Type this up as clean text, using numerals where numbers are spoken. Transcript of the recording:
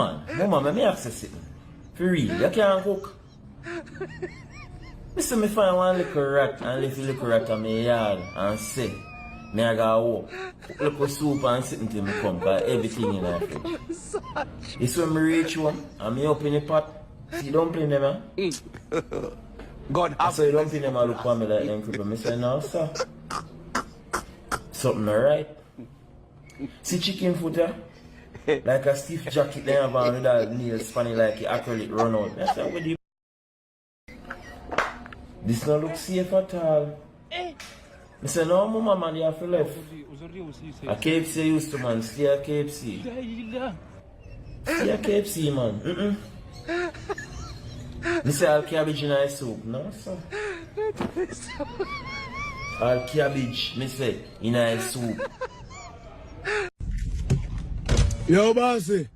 Man, mama, me access it. For real, you can't cook. Me say me find one little rat and leave the little rat on my yard and say, me I gotta walk. Look for soup and sit until me come, cause everything in the fridge. This when me reach home and me open the pot. See dumpling them, eh? God have So you dumpling them and look for me like them people. Me say, no sir. Something alright. See chicken foot, eh? Like a stiff jacket they have on with that nails funny like it acrylic run out. That's how we do. This don't look safe at all. I say no mama man you have to left. A KFC used to man, stay a KFC. Stay a KFC man. Me say all cabbage in a soup. No sir. All cabbage, me say, in a soup. Yo, bossy.